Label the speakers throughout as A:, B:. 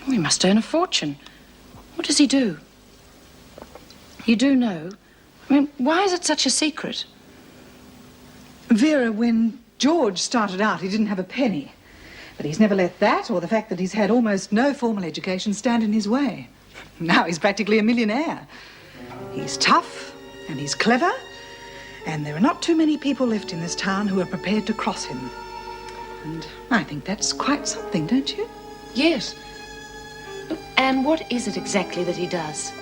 A: Oh, he must earn a fortune. What does he do? You do know? I mean, why is it such a secret?
B: Vera, when George started out, he didn't have a penny. But he's never let that, or the fact that he's had almost no formal education, stand in his way. Now he's practically a millionaire. He's tough, and he's clever, and there are not too many people left in this town who are prepared to cross him. And I think that's quite something, don't you?
A: Yes. Look, and what is it exactly that he does?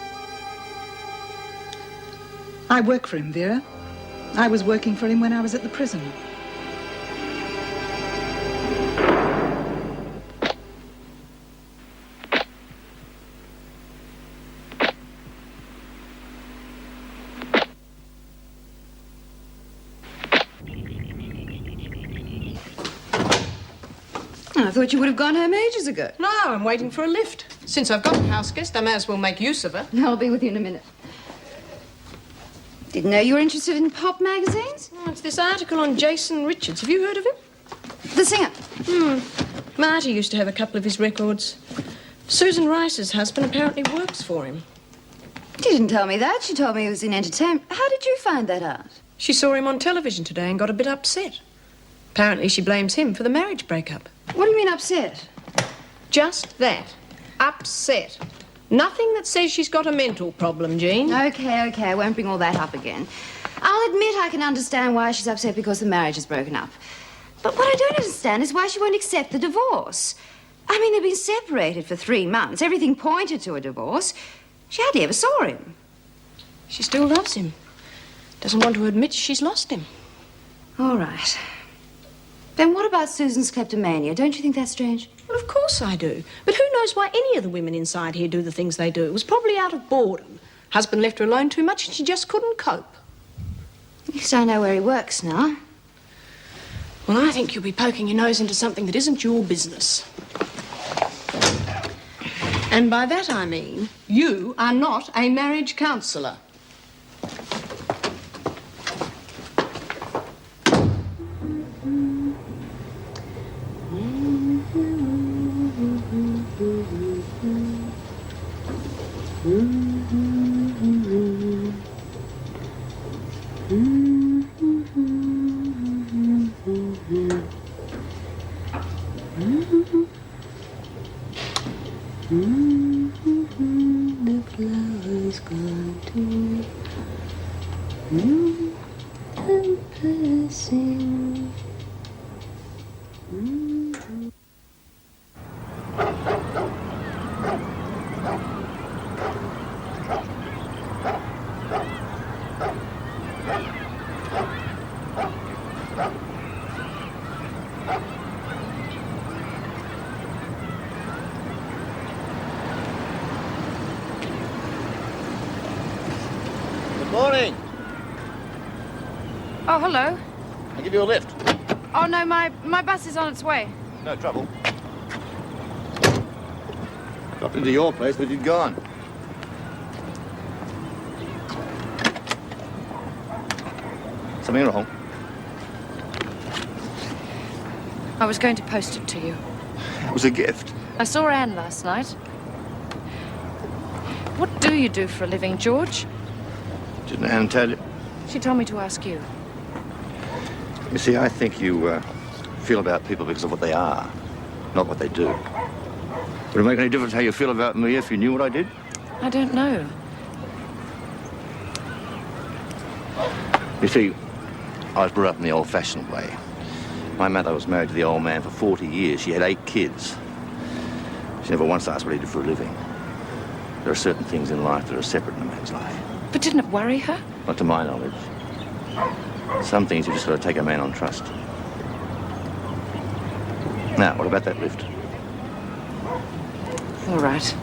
B: I work for him, Vera. I was working for him when I was at the prison.
C: I thought you would have gone home ages ago.
D: No, I'm waiting for a lift. Since I've got a house guest, I may as well make use of her.
C: I'll be with you in a minute. Didn't know you were interested in pop magazines?
D: Oh, it's this article on Jason Richards. Have you heard of him?
C: The singer.
D: Marty used to have a couple of his records. Susan Rice's husband apparently works for him.
C: She didn't tell me that. She told me he was in entertainment. How did you find that out?
D: She saw him on television today and got a bit upset. Apparently she blames him for the marriage breakup.
C: What do you mean upset?
D: Just that. Upset. Nothing that says she's got a mental problem, Jean.
C: Okay, I won't bring all that up again. I'll admit I can understand why she's upset because the marriage is broken up. But what I don't understand is why she won't accept the divorce. I mean, they've been separated for 3 months. Everything pointed to a divorce. She hardly ever saw him.
D: She still loves him. Doesn't want to admit she's lost him.
C: All right. Then what about Susan's kleptomania? Don't you think that's strange?
D: Well, of course I do. But who knows why any of the women inside here do the things they do? It was probably out of boredom. Husband left her alone too much and she just couldn't cope.
C: At least I know where he works now.
D: Well, I think you'll be poking your nose into something that isn't your business. And by that I mean, you are not a marriage counsellor.
E: The flowers gone too. I'm passing.
F: Morning.
G: Oh, hello.
F: I'll give you a lift.
G: Oh, no, my bus is on its way.
F: No trouble. Dropped into your place, but you'd gone. Something wrong?
G: I was going to post it to you.
F: It was a gift.
G: I saw Anne last night. What do you do for a living, George?
F: Didn't Anne tell you?
G: She told me to ask you.
F: You see, I think you feel about people because of what they are, not what they do. Would it make any difference how you feel about me if you knew what I did?
G: I don't know.
F: You see, I was brought up in the old-fashioned way. My mother was married to the old man for 40 years. She had 8 kids. She never once asked what he did for a living. There are certain things in life that are separate in a man's life.
G: But didn't it worry her?
F: Not to my knowledge. Some things you've just got to take a man on trust. Now, what about that lift?
G: All right.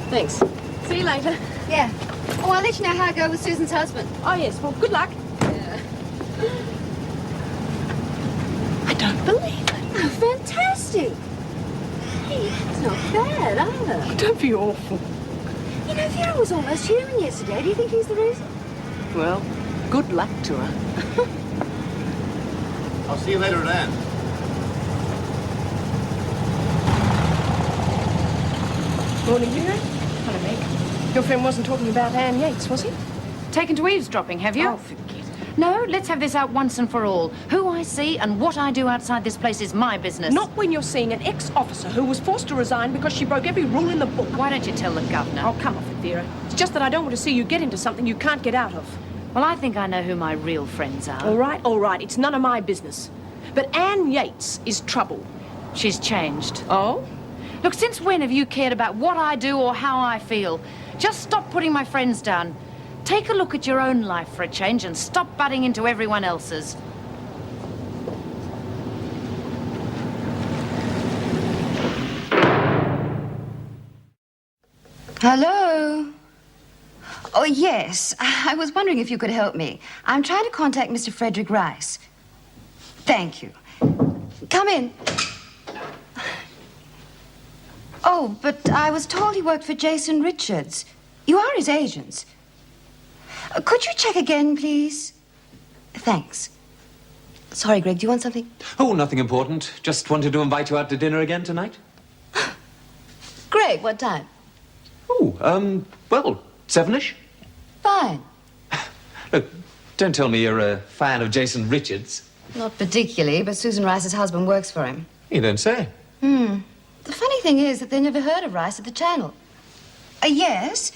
D: Thanks. See you later.
C: Yeah. Oh, I'll let you know how I go with Susan's husband.
D: Oh, yes. Well, good luck. I don't believe it.
C: Oh, fantastic. Hey, it's not bad either.
D: Don't be awful.
C: You know, Vera was almost human yesterday. Do you think he's the reason?
D: Well, good luck to her.
F: I'll see you later at Anne.
D: Morning, Vera.
G: Hello, Meg.
D: Your friend wasn't talking about Anne Yates, was he?
G: Taken to eavesdropping, have you?
D: Oh, forget it.
G: No, let's have this out once and for all. Who I see and what I do outside this place is my business.
D: Not when you're seeing an ex-officer who was forced to resign because she broke every rule in the book.
G: Why don't you tell the governor?
D: Oh, come off it, Vera. It's just that I don't want to see you get into something you can't get out of.
G: Well, I think I know who my real friends are.
D: All right. It's none of my business. But Anne Yates is trouble.
G: She's changed.
D: Oh?
G: Look, since when have you cared about what I do or how I feel? Just stop putting my friends down. Take a look at your own life for a change and stop butting into everyone else's.
C: Hello? Oh, yes. I was wondering if you could help me. I'm trying to contact Mr. Frederick Rice. Thank you. Come in. Oh, but I was told he worked for Jason Richards. You are his agents. Could you check again, please? Thanks. Sorry, Greg, do you want something?
H: Oh, nothing important. Just wanted to invite you out to dinner again tonight.
C: Greg, what time?
H: Oh, well, 7-ish.
C: Fine.
H: Look, don't tell me you're a fan of Jason Richards.
C: Not particularly, but Susan Rice's husband works for him.
H: You don't say.
C: The funny thing is that they never heard of Rice at the channel. Yes?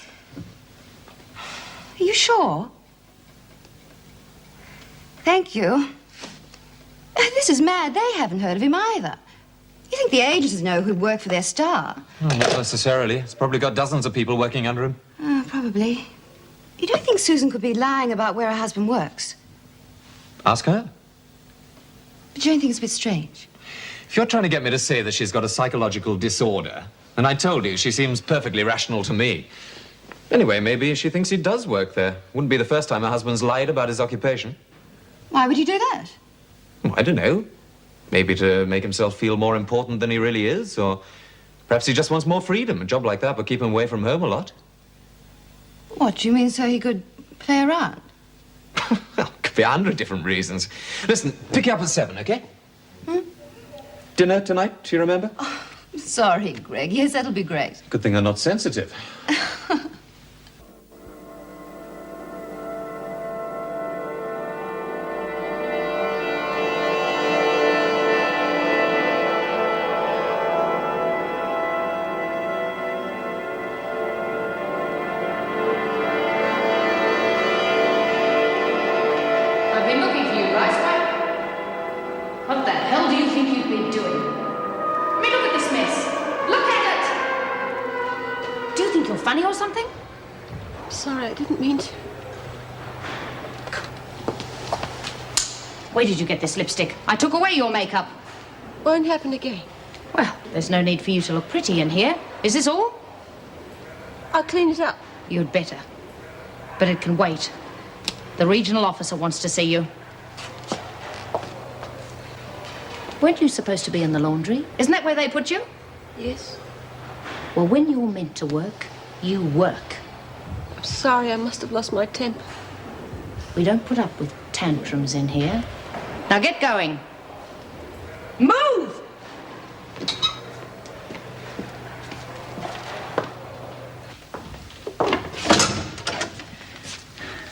C: Are you sure? Thank you. This is mad. They haven't heard of him either. You think the agencies know who'd work for their star?
H: Oh, not necessarily. It's probably got dozens of people working under him.
C: Probably. You don't think Susan could be lying about where her husband works?
H: Ask her.
C: But you don't think it's a bit strange?
H: If you're trying to get me to say that she's got a psychological disorder, and I told you she seems perfectly rational to me. Anyway, maybe she thinks he does work there. Wouldn't be the first time her husband's lied about his occupation.
C: Why would you do that?
H: I don't know. Maybe to make himself feel more important than he really is, or perhaps he just wants more freedom. A job like that would keep him away from home a lot.
C: What, do you mean so he could play around?
H: Well, could be 100 different reasons. Listen, pick you up at 7, okay? Dinner tonight, do you remember?
C: Sorry, Greg. Yes, that'll be great.
H: Good thing I'm not sensitive.
G: I've been looking for you, Rice. What the hell do you think you've been doing? I mean, look at this mess. Look at it! Do you think you're funny or something?
D: Sorry, I didn't mean to.
G: Where did you get this lipstick? I took away your makeup.
D: Won't happen again.
G: Well, there's no need for you to look pretty in here. Is this all?
D: I'll clean it up.
G: You'd better. But it can wait. The regional officer wants to see you. Weren't you supposed to be in the laundry? Isn't that where they put you?
D: Yes?
G: Well, when you're meant to work, you work.
D: I'm sorry, I must have lost my temper.
G: We don't put up with tantrums in here. Now get going. Move!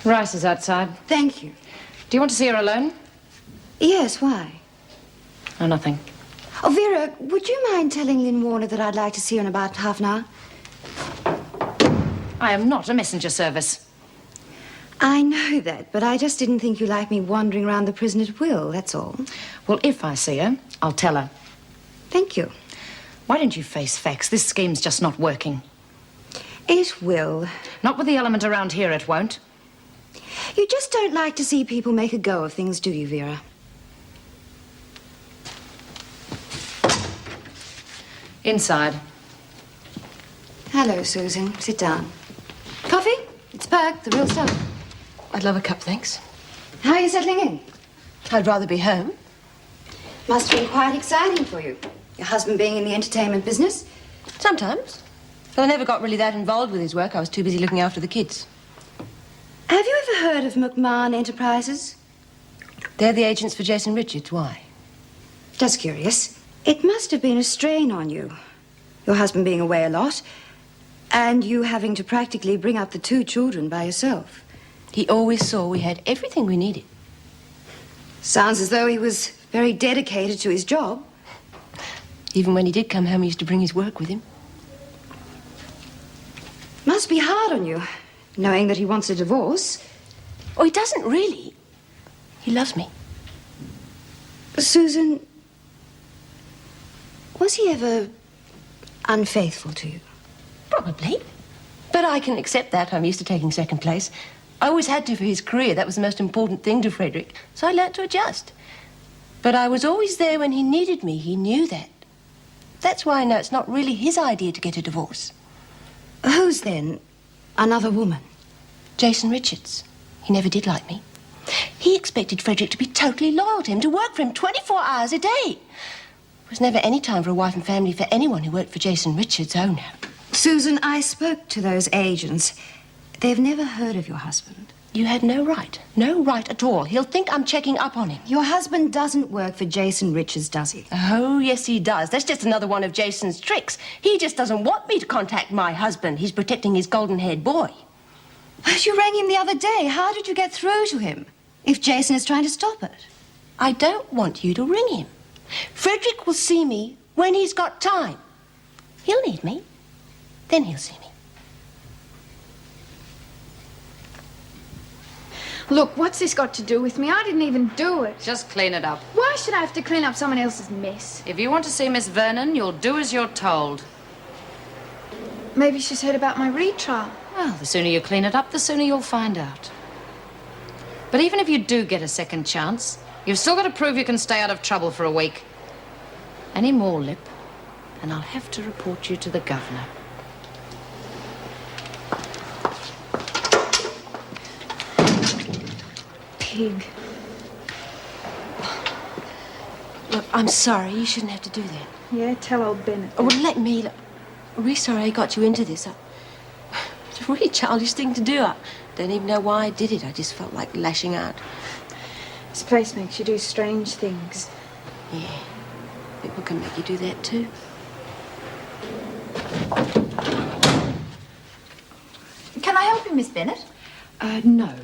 G: Rice is outside.
C: Thank you.
G: Do you want to see her alone?
C: Yes, why?
G: Oh, nothing.
C: Oh, Vera, would you mind telling Lynn Warner that I'd like to see her in about half an hour?
G: I am not a messenger service.
C: I know that, but I just didn't think you liked me wandering around the prison at will, that's all.
G: Well, if I see her, I'll tell her.
C: Thank you.
G: Why don't you face facts? This scheme's just not working.
C: It will.
G: Not with the element around here, it won't.
C: You just don't like to see people make a go of things, do you, Vera?
G: Inside.
C: Hello, Susan. Sit down. Coffee? It's perk, the real stuff.
I: I'd love a cup, thanks.
C: How are you settling in?
I: I'd rather be home.
C: Must have been quite exciting for you. Your husband being in the entertainment business.
I: Sometimes. But I never got really that involved with his work. I was too busy looking after the kids.
C: Have you ever heard of McMahon Enterprises?
I: They're the agents for Jason Richards. Why?
C: Just curious. It must have been a strain on you. Your husband being away a lot, and you having to practically bring up the 2 children by yourself.
I: He always saw we had everything we needed.
C: Sounds as though he was very dedicated to his job.
I: Even when he did come home, he used to bring his work with him.
C: Must be hard on you, knowing that he wants a divorce.
I: Oh, he doesn't really. He loves me.
C: Susan, was he ever unfaithful to you?
I: Probably. But I can accept that. I'm used to taking second place. I always had to for his career. That was the most important thing to Frederick. So I learnt to adjust. But I was always there when he needed me. He knew that. That's why I know it's not really his idea to get a divorce.
C: Who's then another woman?
I: Jason Richards. He never did like me. He expected Frederick to be totally loyal to him, to work for him 24 hours a day. There was never any time for a wife and family for anyone who worked for Jason Richards. Oh, no.
C: Susan, I spoke to those agents. They've never heard of your husband.
I: You had no right. No right at all. He'll think I'm checking up on him.
C: Your husband doesn't work for Jason Richards, does he?
I: Oh, yes, he does. That's just another one of Jason's tricks. He just doesn't want me to contact my husband. He's protecting his golden-haired boy.
C: But you rang him the other day. How did you get through to him if Jason is trying to stop it?
I: I don't want you to ring him. Frederick will see me when he's got time. He'll need me. Then he'll see me.
J: Look, what's this got to do with me? I didn't even do it.
G: Just clean it up.
J: Why should I have to clean up someone else's mess?
G: If you want to see Miss Vernon, you'll do as you're told.
J: Maybe she's heard about my retrial.
G: Well, the sooner you clean it up, the sooner you'll find out. But even if you do get a second chance, you've still got to prove you can stay out of trouble for a week. Any more lip, and I'll have to report you to the governor.
J: Pig.
I: Look, I'm sorry. You shouldn't have to do that.
J: Yeah, tell old Bennett.
I: Oh, well, let me... I'm really sorry I got you into this. It's a really childish thing to do. I don't even know why I did it. I just felt like lashing out.
J: This place makes you do strange things.
I: Yeah. People can make you do that, too.
J: Can I help you, Miss Bennett?
A: No.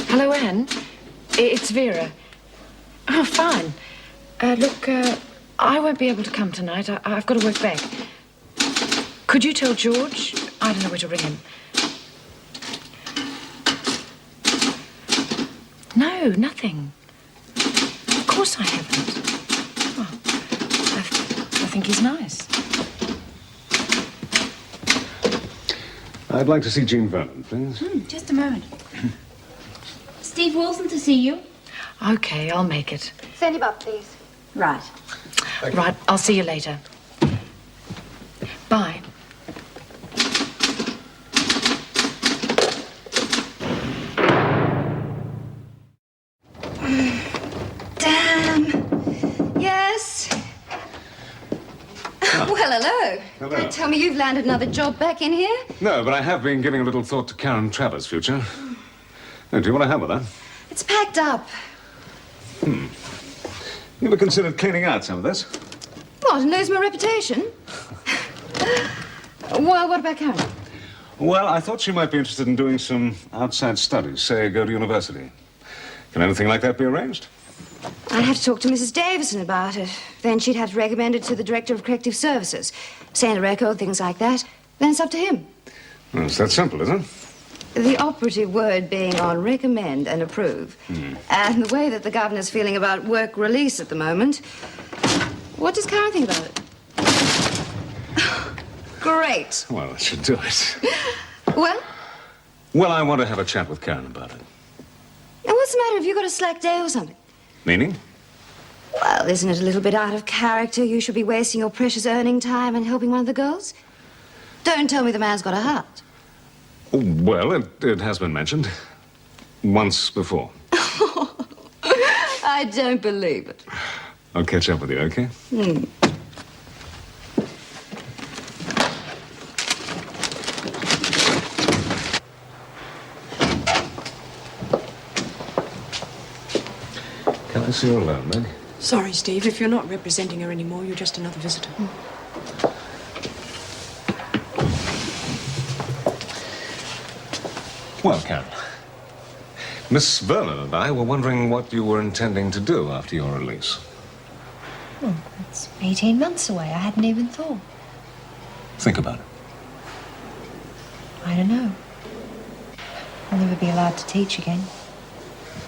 A: Hello, Anne. It's Vera. Oh, fine. Look, I won't be able to come tonight. I've got to work back. Could you tell George? I don't know where to ring him. No, nothing. Of course I haven't. Well, I think he's nice.
K: I'd like to see Jean Vernon, please.
J: Just a moment. Steve Wilson to see you.
A: Okay, I'll make it.
J: Send him up, please. Right.
A: Right, I'll see you later. Bye.
C: Damn. Yes? Well, hello.
K: Hello.
C: Don't tell me you've landed another job back in here.
K: No, but I have been giving a little thought to Karen Travers' future. Oh, do you want to have with her?
C: It's packed up.
K: You ever considered cleaning out some of this?
C: What, and lose my reputation? Well, what about Karen?
K: Well, I thought she might be interested in doing some outside studies, say go to university. Can anything like that be arranged?
C: I'd have to talk to Mrs. Davison about it. Then she'd have to recommend it to the Director of Corrective Services. Send a record, things like that. Then it's up to him.
K: Well, it's that simple, is it?
C: The operative word being on recommend and approve. And the way that the governor's feeling about work release at the moment. What does Karen think about it? Great.
K: Well, that should do it.
C: Well,
K: Well, I want to have a chat with Karen about it.
C: Now, what's the matter? Have you got a slack day or something?
K: Meaning?
C: Well, isn't it a little bit out of character? You should be wasting your precious earning time and helping one of the girls. Don't tell me the man's got a heart.
K: Well, it has been mentioned. Once before.
C: I don't believe it.
K: I'll catch up with you, okay? Can I see her alone, Meg?
D: Sorry, Steve. If you're not representing her anymore, you're just another visitor.
K: Well, Karen, Miss Vernon and I were wondering what you were intending to do after your release.
L: Oh, that's 18 months away. I hadn't even thought.
K: Think about it.
L: I don't know. I'll never be allowed to teach again.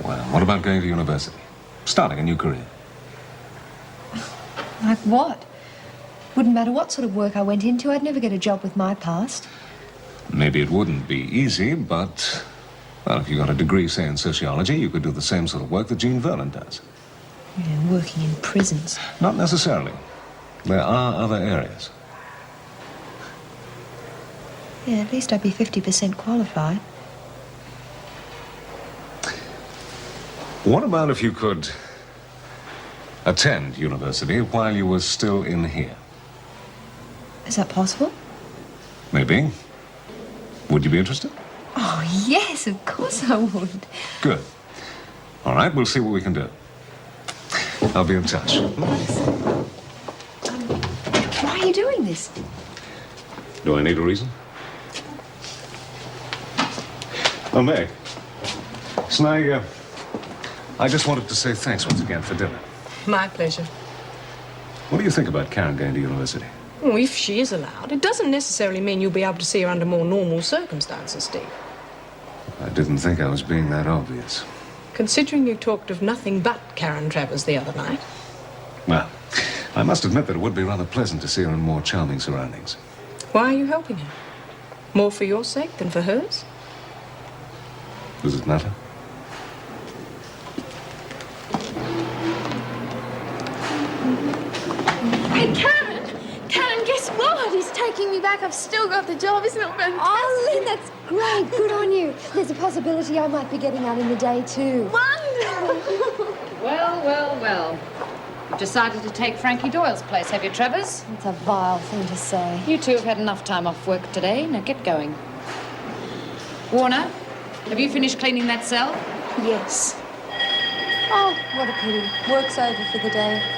K: Well, what about going to university? Starting a new career?
L: Like what? Wouldn't matter what sort of work I went into, I'd never get a job with my past.
K: Maybe it wouldn't be easy, but, well, if you got a degree, say, in sociology, you could do the same sort of work that Jean Vernon does.
L: You know, working in prisons.
K: Not necessarily. There are other areas.
L: Yeah, at least I'd be 50% qualified.
K: What about if you could attend university while you were still in here?
L: Is that possible?
K: Maybe. Would you be interested?
L: Oh, yes, of course I would.
K: Good. All right, we'll see what we can do. I'll be in touch.
L: Why are you doing this?
K: Do I need a reason? Oh, Meg. So I just wanted to say thanks once again for dinner.
D: My pleasure.
K: What do you think about Karen going to university?
D: Well, if she is allowed, it doesn't necessarily mean you'll be able to see her under more normal circumstances, Steve.
K: I didn't think I was being that obvious.
D: Considering you talked of nothing but Karen Travers the other night.
K: Well, I must admit that it would be rather pleasant to see her in more charming surroundings.
D: Why are you helping her? More for your sake than for hers?
K: Does it matter?
J: Hey, Karen! Karen, guess what? He's taking me back. I've still got the job. Isn't it fantastic?
L: Oh, Lynn, that's great. Good on you. There's a possibility I might be getting out in the day, too.
J: Wonderful!
G: Well. You've decided to take Frankie Doyle's place, have you, Travers?
L: It's a vile thing to say.
G: You two have had enough time off work today. Now get going. Warner, have you finished cleaning that cell?
L: Yes. Oh, what a pity. Work's over for the day.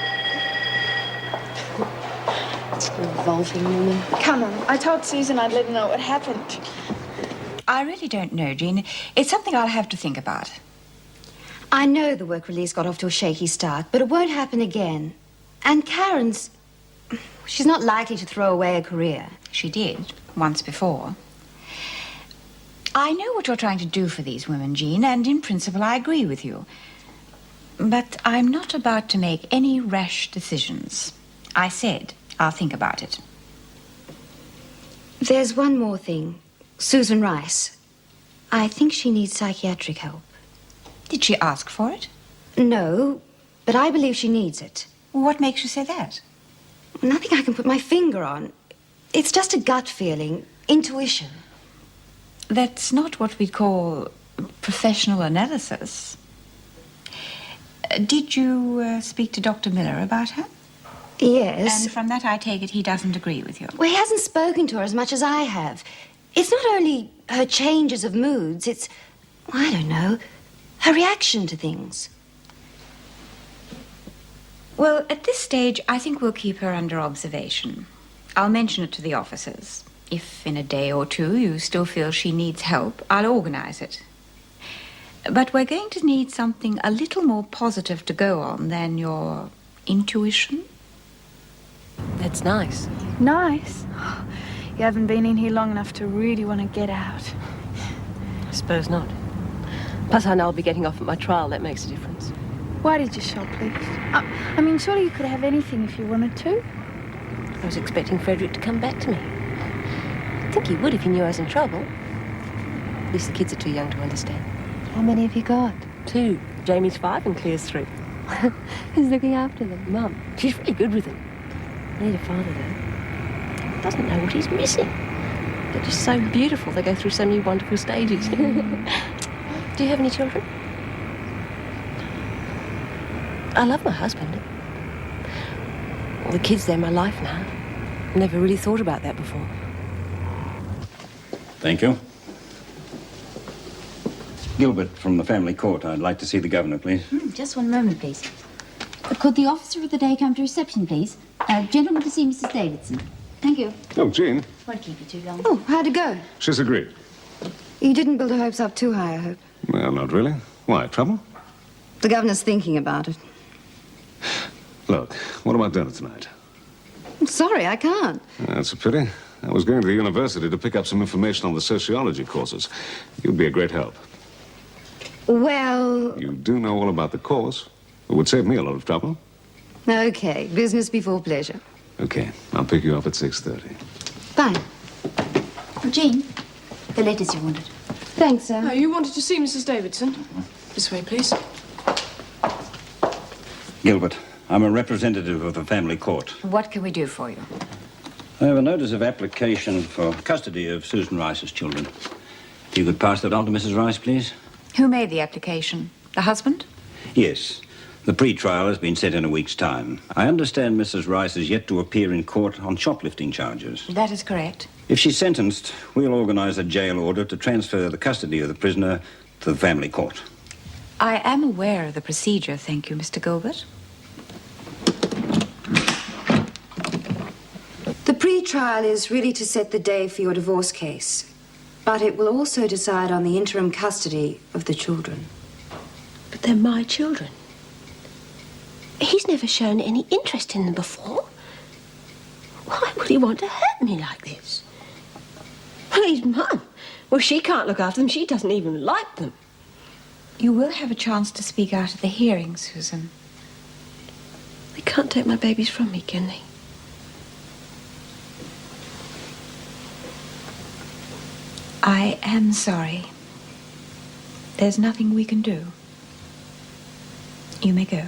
L: Revolting woman.
J: Come on. I told Susan I'd let her know what happened.
M: I really don't know, Jean. It's something I'll have to think about.
C: I know the work release got off to a shaky start, but it won't happen again. And Karen's... she's not likely to throw away a career.
M: She did, once before. I know what you're trying to do for these women, Jean, and in principle I agree with you. But I'm not about to make any rash decisions. I said I'll think about it.
C: There's one more thing. Susan Rice. I think she needs psychiatric help.
M: Did she ask for it?
C: No, but I believe she needs it.
M: What makes you say that?
C: Nothing I can put my finger on. It's just a gut feeling, intuition.
M: That's not what we'd call professional analysis. Did you speak to Dr. Miller about her?
C: Yes.
M: And from that I take it he doesn't agree with you.
C: Well, he hasn't spoken to her as much as I have. It's not only her changes of moods, it's, I don't know, her reaction to things.
M: Well, at this stage, I think we'll keep her under observation. I'll mention it to the officers. If in a day or two you still feel she needs help, I'll organize it. But we're going to need something a little more positive to go on than your intuition.
I: That's nice.
J: Nice. You haven't been in here long enough to really want to get out.
I: I suppose not. Plus, I know I'll be getting off at my trial. That makes a difference.
J: Why did you shoplift? I mean, surely you could have anything if you wanted to.
I: I was expecting Frederick to come back to me. I think he would if he knew I was in trouble. At least the kids are too young to understand.
L: How many have you got?
I: 2. Jamie's 5 and Claire's 3.
L: Who's looking after them?
I: Mum, she's really good with them. I need a father, though. Doesn't know what he's missing. They're just so beautiful. They go through so many wonderful stages. Do you have any children? I love my husband. Well, the kids, they're my life now. Never really thought about that before.
N: Thank you. Gilbert from the family court. I'd like to see the governor, please.
O: Just one moment, please. Could the officer of the day come to reception, please? Gentleman to see Mrs. Davidson. Thank you.
K: Oh, Jean.
O: Won't keep you too long.
C: Oh, how'd it go?
K: She's agreed.
C: You didn't build her hopes up too high, I hope.
K: Well, not really. Why, trouble?
C: The governor's thinking about it.
K: Look, what about dinner tonight?
C: I'm sorry, I can't.
K: That's a pity. I was going to the university to pick up some information on the sociology courses. You'd be a great help.
C: Well...
K: You do know all about the course. It would save me a lot of trouble.
C: Okay, business before pleasure.
K: Okay, I'll pick you up at 6:30.
C: Fine.
O: Oh, Jean, the letters you wanted.
C: Thanks, sir.
D: Oh, you wanted to see Mrs. Davidson? This way, please.
N: Gilbert, I'm a representative of the family court.
M: What can we do for you?
N: I have a notice of application for custody of Susan Rice's children. If you could pass that on to Mrs. Rice, please.
M: Who made the application? The husband?
N: Yes. The pre-trial has been set in a week's time. I understand Mrs. Rice is yet to appear in court on shoplifting charges.
M: That is correct.
N: If she's sentenced, we'll organize a jail order to transfer the custody of the prisoner to the family court.
M: I am aware of the procedure, thank you, Mr. Gilbert.
C: The pre-trial is really to set the day for your divorce case. But it will also decide on the interim custody of the children.
I: But they're my children. He's never shown any interest in them before. Why would he want to hurt me like this? Well, he's Mum. Well, she can't look after them. She doesn't even like them.
M: You will have a chance to speak out at the hearing, Susan.
I: They can't take my babies from me, can they?
M: I am sorry. There's nothing we can do. You may go.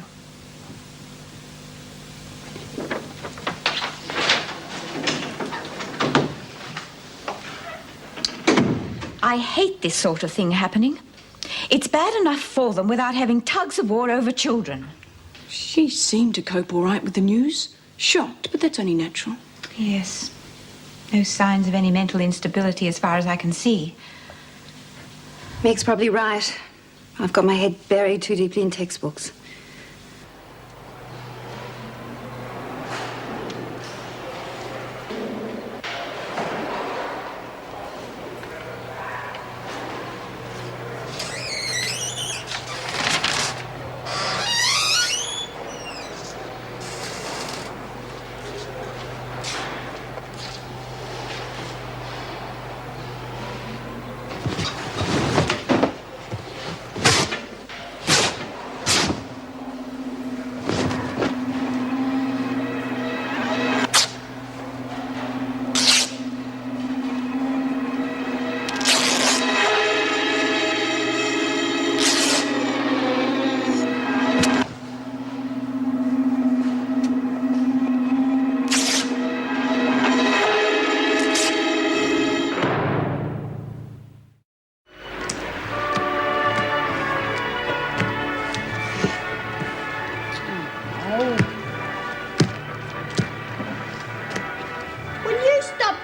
M: I hate this sort of thing happening. It's bad enough for them without having tugs of war over children.
D: She seemed to cope all right with the news. Shocked, but that's only natural.
M: Yes. No signs of any mental instability as far as I can see.
C: Meg's probably right. I've got my head buried too deeply in textbooks.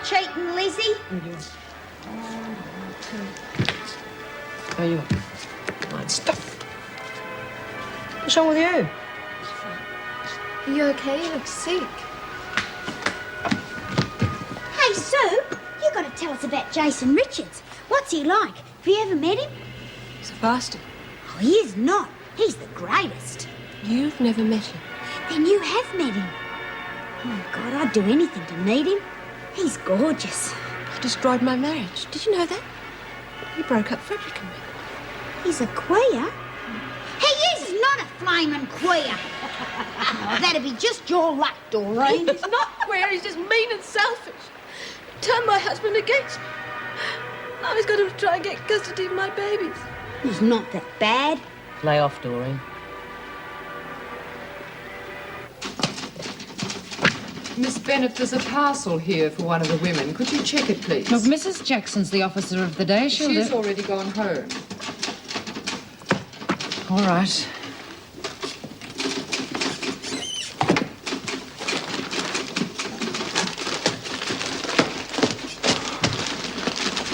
P: cheating, Lizzie?
D: Are you? Fine stuff. What's wrong with you?
J: Are you okay? You look sick.
P: Hey, Sue, you got to tell us about Jason Richards. What's he like? Have you ever met him?
I: He's a bastard.
P: Oh, he is not. He's the greatest.
I: You've never met him.
P: Then you have met him. Oh, God, I'd do anything to meet him. He's gorgeous.
I: He destroyed my marriage. Did you know that? He broke up Frederick and me.
P: He's a queer. He is not a flaming queer. Oh, that'd be just your luck, Doreen.
D: He's not queer, he's just mean and selfish. Turned my husband against me. Now he's got to try and get custody of my babies.
P: He's not that bad.
I: Lay off, Doreen.
Q: Miss Bennett, there's a parcel here for one of the women. Could you check it, please?
A: Look, Mrs. Jackson's the officer of the day.
Q: She's already gone home.
A: All right.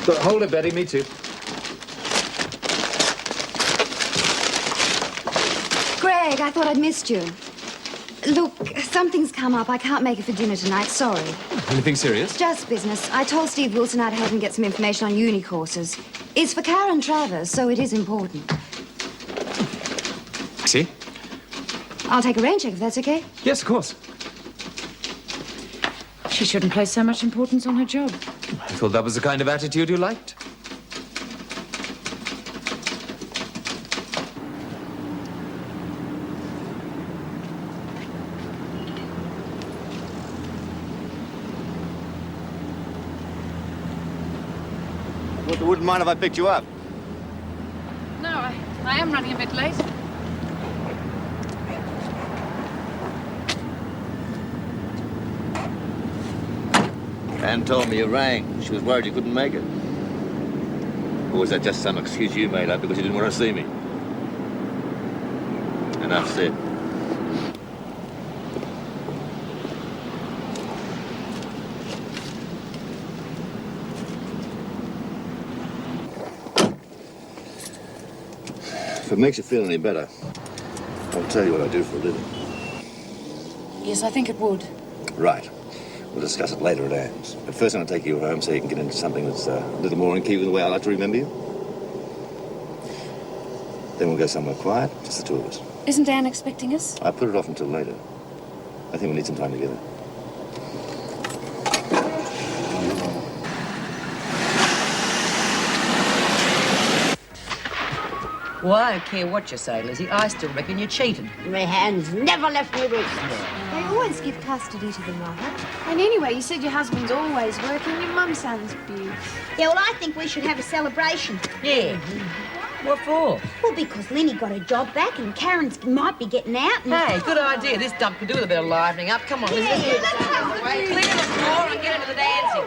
H: But hold it, Betty. Me too.
C: Greg, I thought I'd missed you. Look, something's come up. I can't make it for dinner tonight. Sorry.
H: Anything serious?
C: Just business. I told Steve Wilson I'd help him get some information on uni courses. It's for Karen Travers, so it is important.
H: See?
C: I'll take a rain check if that's okay.
H: Yes, of course.
A: She shouldn't place so much importance on her job.
H: I thought that was the kind of attitude you liked.
F: You wouldn't mind if I picked you up?
A: No, I am running a bit late.
F: Anne told me you rang. She was worried you couldn't make it. Or was that just some excuse you made up because you didn't want to see me? Enough said. If it makes you feel any better, I'll tell you what I do for a living.
A: Yes, I think it would.
F: Right. We'll discuss it later at Anne's. But first I'm going to take you home so you can get into something that's a little more in keeping with the way I like to remember you. Then we'll go somewhere quiet, just the two of us.
A: Isn't Anne expecting us?
F: I put it off until later. I think we need some time together.
I: Well, I don't care what you say, Lizzie. I still reckon you cheated.
P: My hands never left me wrist.
C: They always give custody to the mother.
J: And anyway, you said your husband's always working. Your mum sounds beautiful.
P: Yeah, well, I think we should have a celebration.
I: Yeah. What for?
P: Well, because Lenny got a job back and Karen's might be getting out. And...
I: Hey, good idea. This dump could do with a bit of livening up. Come on, Lizzie.
P: Yeah, let's have a
I: Clear the floor and get into the dancing.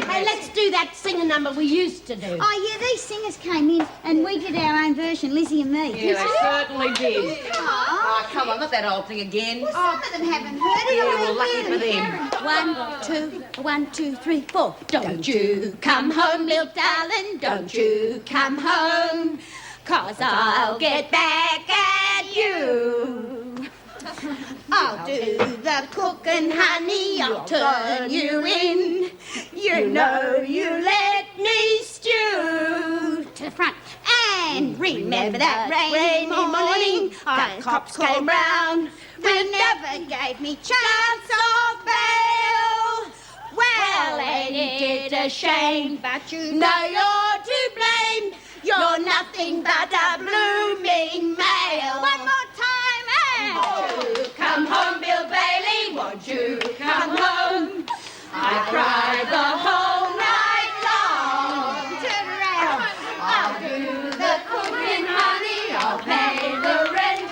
P: Hey, let's do that singer number we used to do. Oh, yeah, these singers came in and we did our own version, Lizzie and me.
I: Yeah, they certainly did.
P: Aww.
I: Oh, come on, not that old thing again.
P: Well, some of them haven't heard it.
I: Yeah, well, lucky for them.
P: 1, 2, 3, 4. Don't you come home, little darling. Don't you come home. 'Cause I'll get back at you. I'll do the cooking, honey. I'll turn you in. You know you let me stew. To the front. And remember that rainy morning, the cops came round. They never gave me chance of bail. Well, ain't it a shame? But you know you're to blame. You're nothing but a blooming male. One more time, and won't you come home, Bill Bailey? Won't you come home? I cried the whole night long. Turn around. I'll do the cooking, honey. I'll pay the rent.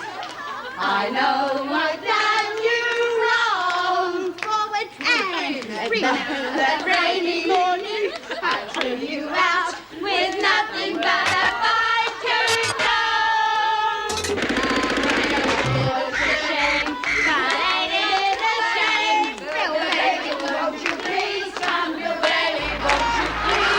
P: I know I've done you wrong. Forward and remember that rainy morning. I threw you out with nothing but a bite to go. It's a shame, but ain't it a shame? Bill Bailey, won't you please come? Bill Bailey, won't you please?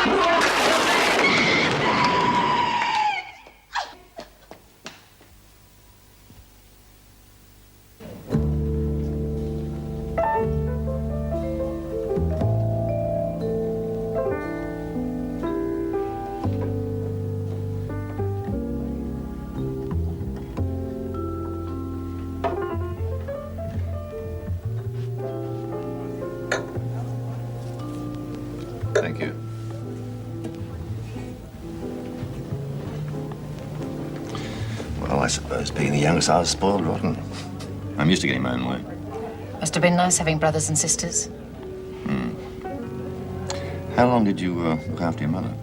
F: Thank you. Well, I suppose being the youngest, I was spoiled rotten. I'm used to getting my own way.
A: Must have been nice having brothers and sisters.
F: How long did you look after your mother?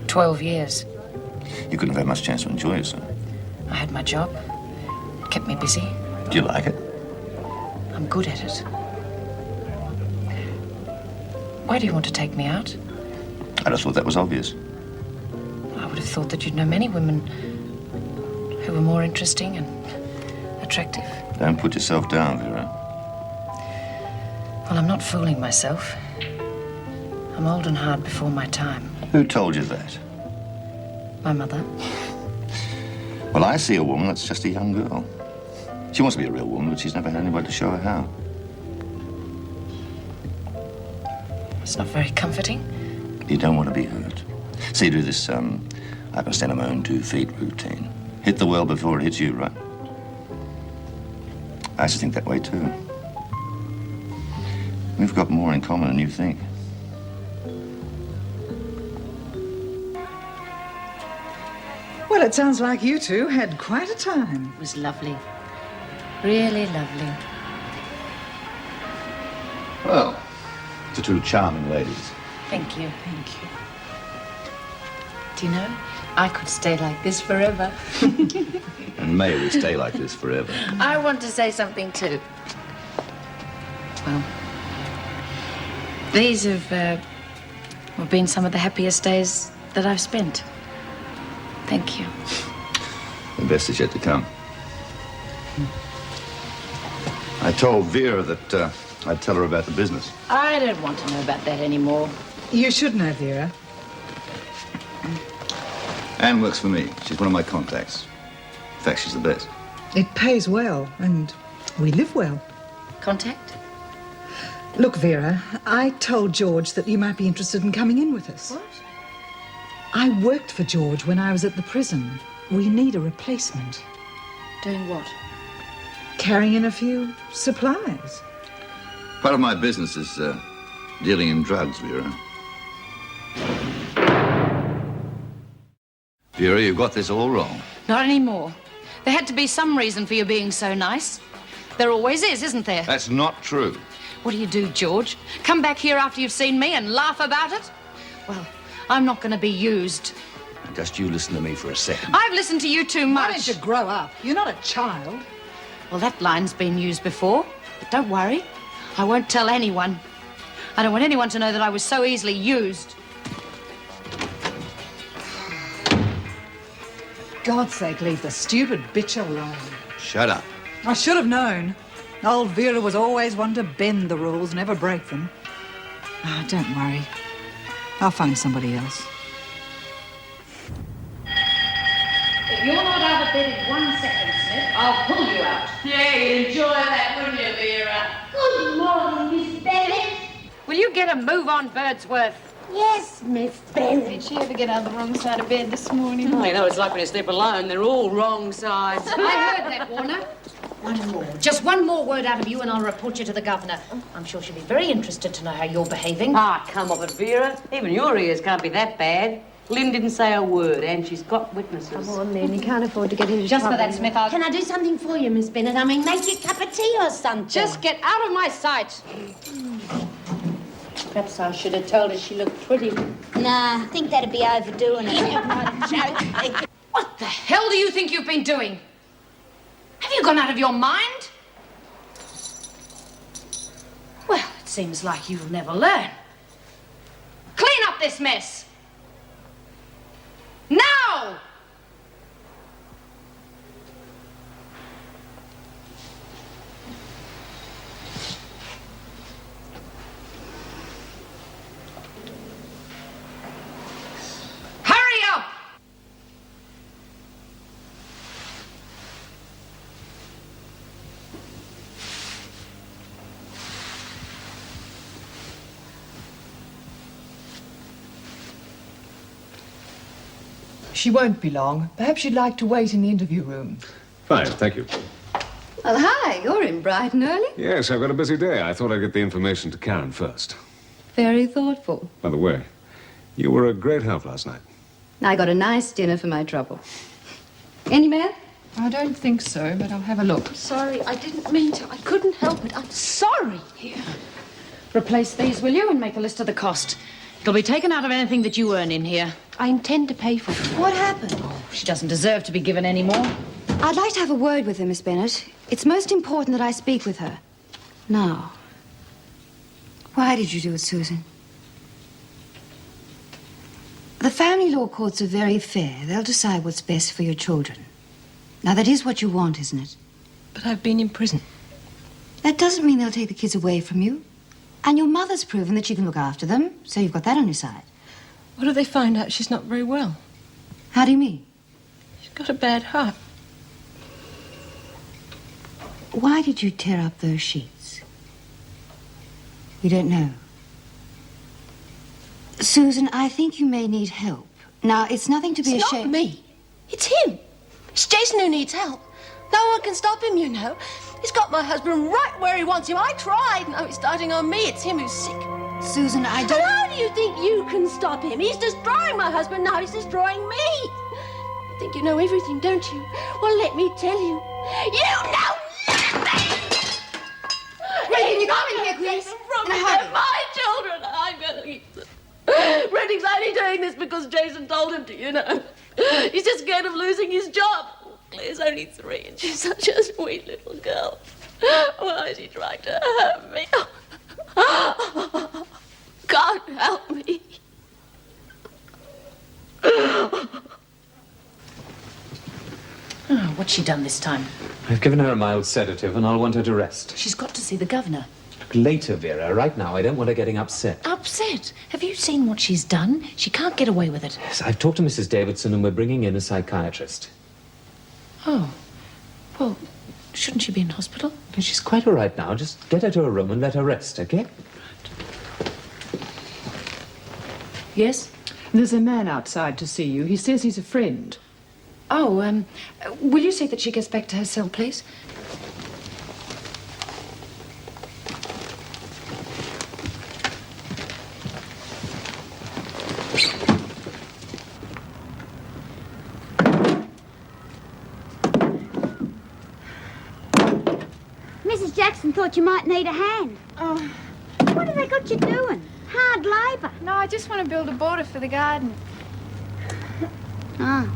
A: 12 years.
F: You couldn't have had much chance to enjoy yourself.
A: I had my job. It kept me busy.
F: Do you like it?
A: I'm good at it. Why do you want to take me out?
F: I just thought that was obvious.
A: I would have thought that you'd know many women who were more interesting and attractive.
F: Don't put yourself down, Vera.
A: Well, I'm not fooling myself. I'm old and hard before my time.
F: Who told you that?
A: My mother.
F: Well, I see a woman that's just a young girl. She wants to be a real woman, but she's never had anybody to show her how.
A: It's not very comforting.
F: You don't want to be hurt. So you do this, I can stand on my own 2 feet routine. Hit the well before it hits you, right? I just think that way, too. We've got more in common than you think.
B: Well, it sounds like you two had quite a time.
A: It was lovely. Really lovely.
F: Well, to 2 charming ladies.
A: Thank you. Thank you. Do you know, I could stay like this forever.
F: And may we stay like this forever.
A: I want to say something, too. Well, these have been some of the happiest days that I've spent. Thank you.
F: The best is yet to come. I told Vera that I'd tell her about the business.
A: I don't want to know about that anymore.
B: You should know, Vera.
F: Anne works for me. She's one of my contacts. In fact, she's the best.
B: It pays well, and we live well.
A: Contact?
B: Look, Vera, I told George that you might be interested in coming in with us.
A: What?
B: I worked for George when I was at the prison. We need a replacement.
A: Doing what?
B: Carrying in a few supplies.
F: Part of my business is dealing in drugs, Vera. Vera, you've got this all wrong.
G: Not anymore. There had to be some reason for you being so nice. There always is, isn't there?
F: That's not true.
G: What do you do, George? Come back here after you've seen me and laugh about it? Well, I'm not going to be used.
F: Just you listen to me for a second.
G: I've listened to you too much.
B: Why don't you grow up? You're not a child.
G: Well, that line's been used before. But don't worry. I won't tell anyone. I don't want anyone to know that I was so easily used.
B: God's sake, leave the stupid bitch alone.
F: Shut up.
B: I should have known. Old Vera was always one to bend the rules, never break them. Ah, don't worry. I'll find somebody else.
G: If you're not out of bed in 1 second, Smith, I'll pull you out.
P: Yeah, you'd enjoy that, wouldn't you, Vera? Good morning, Miss Bennett.
G: Will you get a move on, Birdsworth?
P: Yes, Miss Bennett.
J: Did she ever get on the wrong side of bed this morning?
R: Oh, you know, it's like when you sleep alone. They're all wrong sides.
G: I heard that, Warner. One more. Just one more word out of you and I'll report you to the governor. I'm sure she'll be very interested to know how you're behaving.
R: Ah, come off it, Vera. Even your ears can't be that bad. Lynn didn't say a word, and she's got witnesses.
L: Come on, Lynn. You can't afford to get into
G: Just
L: trouble.
G: for that, Smith, I'll...
P: Can I do something for you, Miss Bennett? I mean, make you a cup of tea or something.
G: Just get out of my sight.
P: Perhaps I should have told her she looked pretty. Nah, I think that'd be overdoing it. Joking.
G: What the hell do you think you've been doing? Have you gone out of your mind? Well, it seems like you'll never learn. Clean up this mess. Now! Hurry up!
Q: She won't be long. Perhaps you'd like to wait in the interview room.
K: Fine, thank you.
C: Well, hi, you're in bright and early.
K: Yes, I've got a busy day. I thought I'd get the information to Karen first.
C: Very thoughtful.
K: By the way, you were a great help last night.
C: I got a nice dinner for my trouble. Any man?
Q: I don't think so, but I'll have a look.
D: Sorry, I didn't mean to. I couldn't help it. I'm sorry.
Q: Here.
G: Replace these, will you, and make a list of the cost. It'll be taken out of anything that you earn in here.
I: I intend to pay for them.
C: What happened?
G: She doesn't deserve to be given any more.
C: I'd like to have a word with her, Miss Bennett. It's most important that I speak with her. Now, why did you do it, Susan? The family law courts are very fair. They'll decide what's best for your children. Now, that is what you want, isn't it?
I: But I've been in prison.
C: That doesn't mean they'll take the kids away from you. And your mother's proven that she can look after them, so you've got that on your side.
I: What if they find out she's not very well?
C: How do you mean?
I: She's got a bad heart.
C: Why did you tear up those sheets? You don't know. Susan, I think you may need help. Now, it's nothing to be
I: It's
C: ashamed.
I: not me. It's him. It's Jason who needs help. No one can stop him, you know. He's got my husband right where he wants him. I tried. No, he's starting on me. It's him who's sick.
C: Susan, I don't...
I: And how do you think you can stop him? He's destroying my husband. Now he's destroying me. You think you know everything, don't you? Well, let me tell you. You know nothing!
C: Regan, you come in here, please.
I: From
C: In a
I: me,
C: hurry.
I: they're my children. I'm going to keep them. Reddick's only doing this because Jason told him to, you know. He's just scared of losing his job. Claire's only 3 and she's such a sweet little girl. Why is he trying to hurt me? God help me.
G: Oh, what's she done this time?
H: I've given her a mild sedative and I'll want her to rest.
G: She's got to see the governor.
H: Look, later, Vera. Right now, I don't want her getting upset.
G: Upset? Have you seen what she's done? She can't get away with it.
H: Yes, I've talked to Mrs. Davidson and we're bringing in a psychiatrist.
G: Oh. Well, shouldn't she be in hospital?
H: She's quite all right now. Just get her to her room and let her rest, okay?
G: Yes?
A: There's a man outside to see you. He says he's a friend.
G: Oh, will you see that she gets back to her cell, please?
P: Mrs. Jackson thought you might need a hand.
J: Oh,
P: What have they got you doing? Hard labour.
J: no, I just want to build a border for the garden.
P: Ah.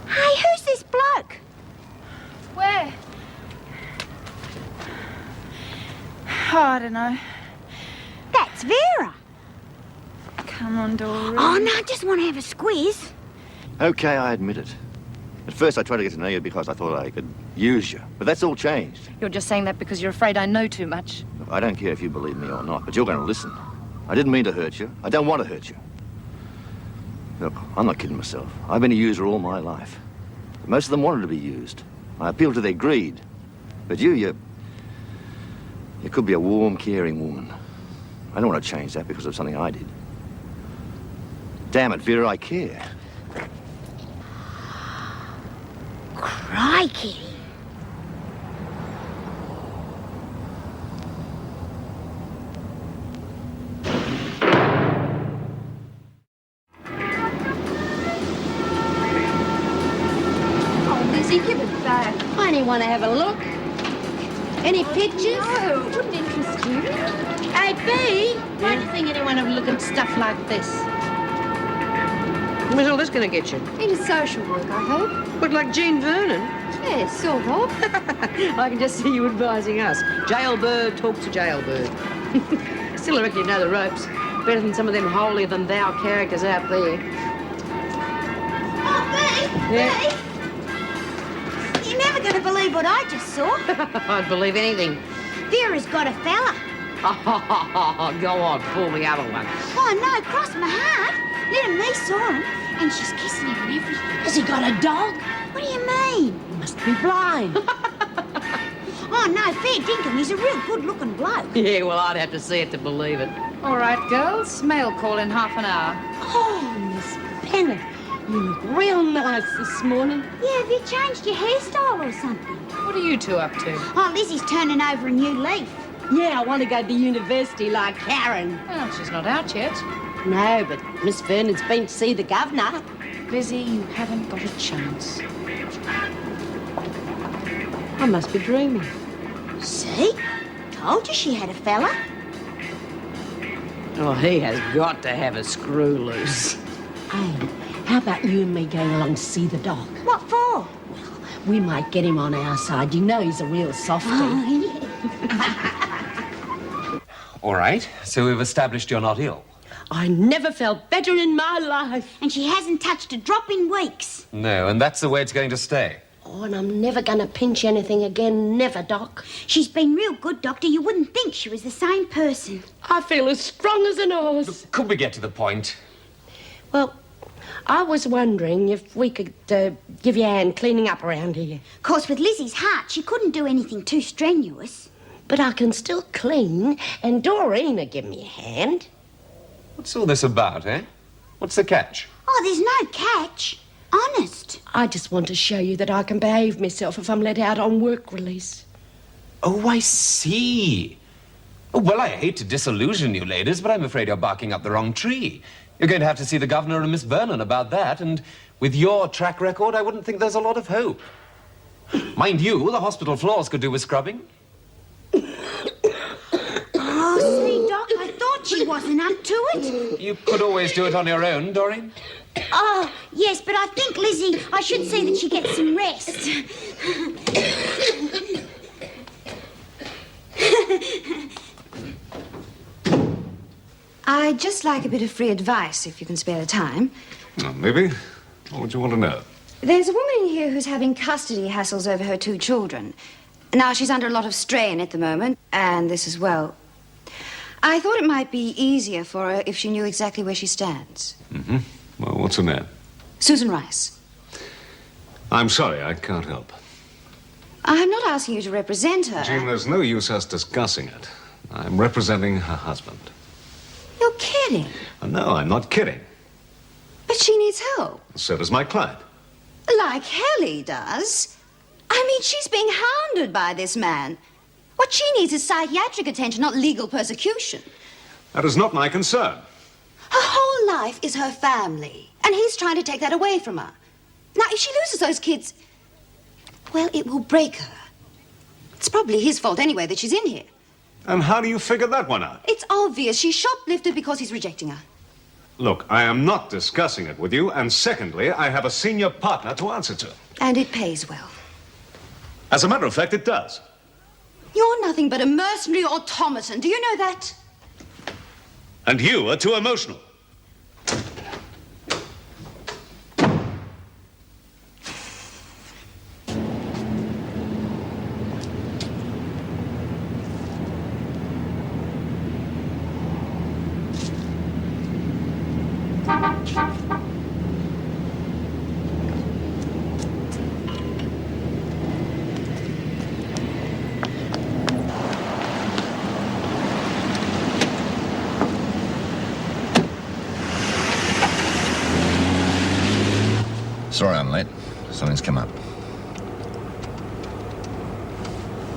P: Hey, who's this bloke?
J: Where? Oh, I don't know.
P: That's Vera.
J: Come on, Dory.
P: Oh, no, I just want to have a squeeze.
F: Okay, I admit it. At first, I tried to get to know you because I thought I could use you. But that's all changed.
A: You're just saying that because you're afraid I know too much.
F: Look, I don't care if you believe me or not, but you're going to listen. I didn't mean to hurt you. I don't want to hurt you. Look, I'm not kidding myself. I've been a user all my life. Most of them wanted to be used. I appealed to their greed. But you could be a warm, caring woman. I don't want to change that because of something I did. Damn it, Vera, I care.
P: Crikey.
C: Oh, Lizzie, give it back.
I: I only want to have a look. Any pictures?
C: No, it wouldn't interest you.
I: Hey, B.
R: Why do you think anyone would look at stuff like this? Where's all this going to get you?
C: Into social work, I hope.
R: Look like Jean Vernon.
C: Yeah, sort of.
R: I can just see you advising us. Jailbird talks to jailbird. Still, I reckon you know the ropes. Better than some of them holier-than-thou characters out there.
P: Oh, B!
R: Yeah.
P: B! You're never going to believe what I just saw.
R: I'd believe anything.
P: Vera's got a fella.
R: Go on, pull the other one.
P: Oh, no, cross my heart. Little me saw him, and she's kissing him and everything.
I: Has he got a dog?
P: What do you mean?
I: Must be blind.
P: Oh, no, fair dinkum. He's a real good-looking bloke.
R: Yeah, well, I'd have to see it to believe it.
G: All right, girls. Mail call in half an hour.
I: Oh, Miss Bennett, you look real nice this morning.
P: Yeah, have you changed your hairstyle or something?
G: What are you two up to?
P: Oh, Lizzie's turning over a new leaf.
I: Yeah, I want to go to university like Karen.
G: Well, she's not out yet.
I: No, but Miss Vernon's been to see the governor.
L: Lizzie, you haven't got a chance.
D: I must be dreaming.
P: See? Told you she had a fella.
R: Oh, he has got to have a screw loose.
D: Hey, how about you and me going along to see the doc?
P: What for?
D: We might get him on our side. You know he's a real softie.
P: Oh, yeah.
H: All right, so we've established you're not ill.
D: I never felt better in my life.
P: And she hasn't touched a drop in weeks.
H: No, and that's the way it's going to stay.
D: Oh, and I'm never going to pinch anything again. Never, Doc.
P: She's been real good, Doctor. You wouldn't think she was the same person.
D: I feel as strong as an horse.
H: Could we get to the point?
D: Well, I was wondering if we could give you a hand cleaning up around here.
P: Of course, with Lizzie's heart, she couldn't do anything too strenuous.
D: But I can still clean, and Doreen will give me a hand.
H: What's all this about, eh? What's the catch?
P: Oh, there's no catch. Honest.
D: I just want to show you that I can behave myself if I'm let out on work release.
H: Oh, I see. Oh, well, I hate to disillusion you ladies, but I'm afraid you're barking up the wrong tree. You're going to have to see the governor and Miss Vernon about that, and with your track record, I wouldn't think there's a lot of hope. Mind you, the hospital floors could do with scrubbing.
P: Oh, see, Doc, I thought she wasn't up to it.
H: You could always do it on your own, Doreen.
P: Oh, yes, but I think, Lizzie, I should see that she gets some rest.
C: I'd just like a bit of free advice, if you can spare the time.
K: Well, maybe. What would you want to know?
C: There's a woman in here who's having custody hassles over her 2 children. Now, she's under a lot of strain at the moment, and this as well. I thought it might be easier for her if she knew exactly where she stands.
K: Mm-hmm. Well, what's her name?
C: Susan Rice.
K: I'm sorry, I can't help.
C: I'm not asking you to represent her.
K: Jean, there's no use us discussing it. I'm representing her husband.
C: You're kidding.
K: No, I'm not kidding.
C: But she needs help.
K: So does my client.
C: Like hell he does. I mean, she's being hounded by this man. What she needs is psychiatric attention, not legal persecution.
K: That is not my concern.
C: Her whole life is her family, and he's trying to take that away from her. Now, if she loses those kids, well, it will break her. It's probably his fault anyway that she's in here.
K: And how do you figure that one out?
C: It's obvious she shoplifted because he's rejecting her.
K: Look, I am not discussing it with you, and secondly, I have a senior partner to answer to.
C: And it pays well.
K: As a matter of fact, it does.
C: You're nothing but a mercenary automaton. Do you know that?
K: And you are too emotional.
F: Sorry I'm late. Something's come up.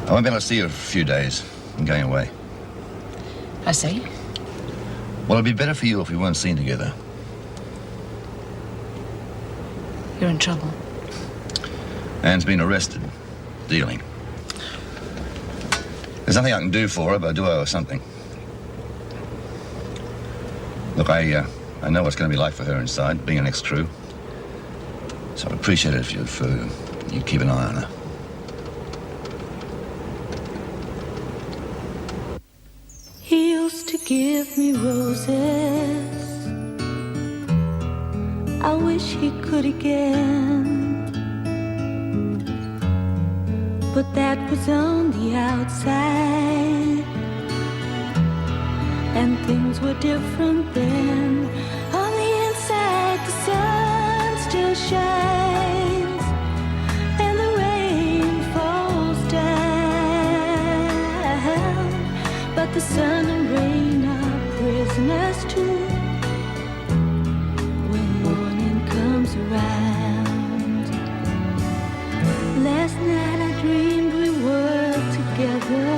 F: I won't be able to see you for a few days. I'm going away.
A: I see.
F: Well, it'd be better for you if we weren't seen together.
A: You're in trouble.
F: Anne's been arrested. Dealing. There's nothing I can do for her, but I do owe her something. Look, I know what it's going to be like for her inside, being an ex-crew. So I'd appreciate it if you'd keep an eye on her.
E: He used to give me roses. I wish he could again. But that was on the outside, and things were different then. On the inside, the sun still shines, and the rain falls down. But the sun and rain are prisoners too when morning comes around. Last night I dreamed we were together,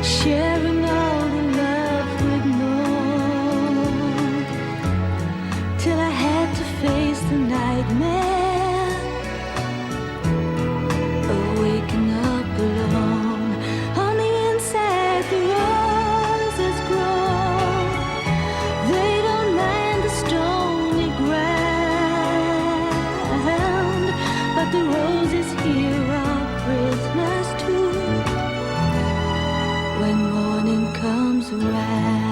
E: sharing all the love we'd known, till I had but the roses here are Christmas too. When morning comes around.